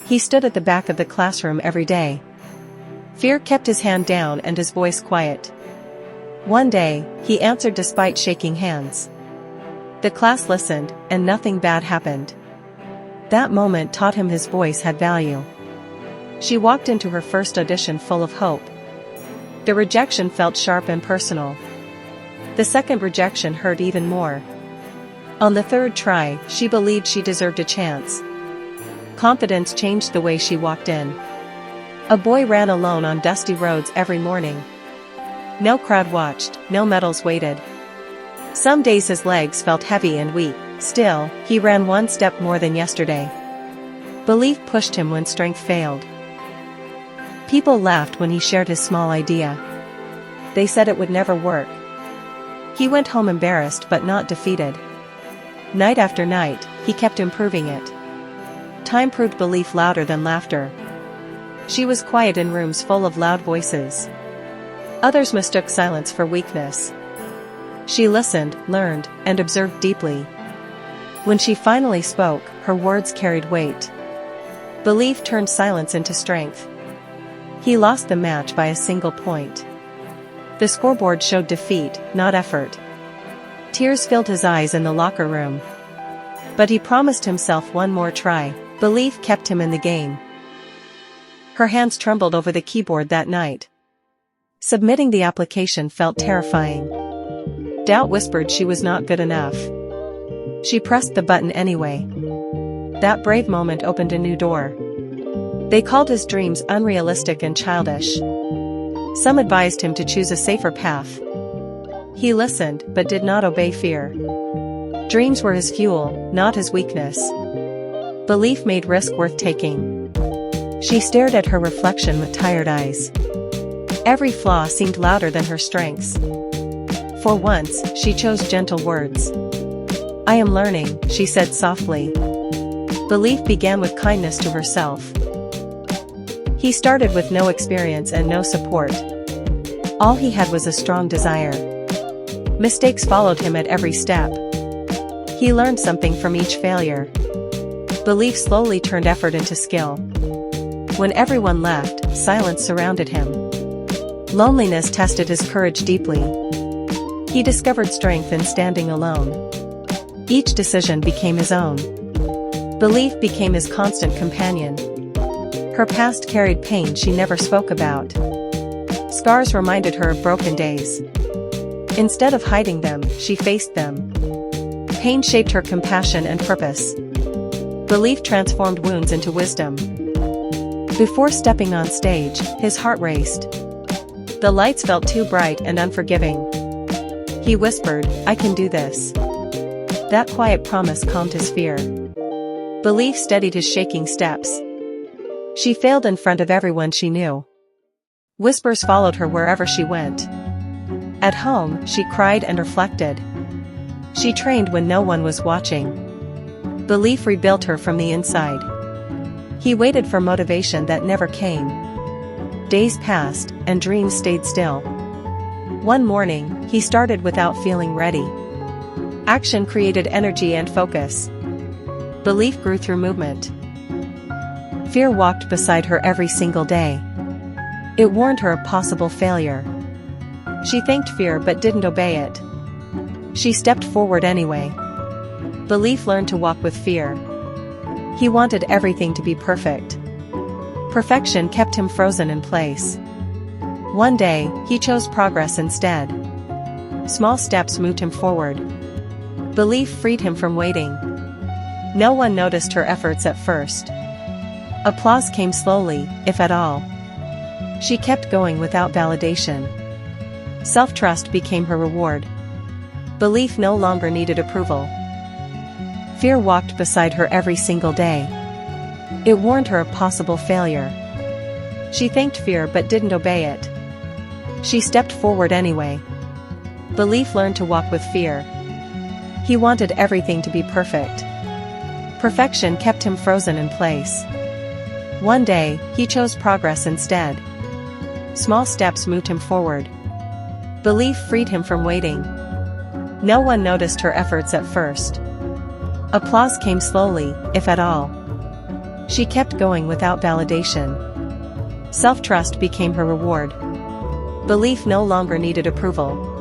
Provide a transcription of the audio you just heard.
He stood at the back of the classroom every day. Fear kept his hand down and his voice quiet. One day, he answered despite shaking hands. The class listened, and nothing bad happened. That moment taught him his voice had value. She walked into her first audition full of hope. The rejection felt sharp and personal. The second rejection hurt even more. On the third try, she believed she deserved a chance. Confidence changed the way she walked in. A boy ran alone on dusty roads every morning. No crowd watched, no medals waited. Some days his legs felt heavy and weak, still, he ran one step more than yesterday. Belief pushed him when strength failed. People laughed when he shared his small idea. They said it would never work. He went home embarrassed but not defeated. Night after night, he kept improving it. Time proved belief louder than laughter. She was quiet in rooms full of loud voices. Others mistook silence for weakness. She listened, learned, and observed deeply. When she finally spoke, her words carried weight. Belief turned silence into strength. He lost the match by a single point. The scoreboard showed defeat, not effort. Tears filled his eyes in the locker room. But he promised himself one more try. Belief kept him in the game. Her hands trembled over the keyboard that night. Submitting the application felt terrifying. Doubt whispered she was not good enough. She pressed the button anyway. That brave moment opened a new door. They called his dreams unrealistic and childish. Some advised him to choose a safer path. He listened, but did not obey fear. Dreams were his fuel, not his weakness. Belief made risk worth taking. She stared at her reflection with tired eyes. Every flaw seemed louder than her strengths. For once, she chose gentle words. "I am learning," she said softly. Belief began with kindness to herself. He started with no experience and no support. All he had was a strong desire. Mistakes followed him at every step. He learned something from each failure. Belief slowly turned effort into skill. When everyone left, silence surrounded him. Loneliness tested his courage deeply. He discovered strength in standing alone. Each decision became his own. Belief became his constant companion. Her past carried pain she never spoke about. Scars reminded her of broken days. Instead of hiding them, she faced them. Pain shaped her compassion and purpose. Belief transformed wounds into wisdom. Before stepping on stage, his heart raced. The lights felt too bright and unforgiving. He whispered, "I can do this." That quiet promise calmed his fear. Belief steadied his shaking steps. She failed in front of everyone she knew. Whispers followed her wherever she went. At home, she cried and reflected. She trained when no one was watching. Belief rebuilt her from the inside. He waited for motivation that never came. Days passed, and dreams stayed still. One morning, he started without feeling ready. Action created energy and focus. Belief grew through movement. Fear walked beside her every single day. It warned her of possible failure. She thanked fear but didn't obey it. She stepped forward anyway. Belief learned to walk with fear. He wanted everything to be perfect. Perfection kept him frozen in place. One day, he chose progress instead. Small steps moved him forward. Belief freed him from waiting. No one noticed her efforts at first. Applause came slowly, if at all. She kept going without validation. Self-trust became her reward. Belief no longer needed approval. Fear walked beside her every single day. It warned her of possible failure. She thanked fear but didn't obey it. She stepped forward anyway. Belief learned to walk with fear. He wanted everything to be perfect. Perfection kept him frozen in place. One day, he chose progress instead. Small steps moved him forward. Belief freed him from waiting. No one noticed her efforts at first. Applause came slowly, if at all. She kept going without validation. Self-trust became her reward. Belief no longer needed approval.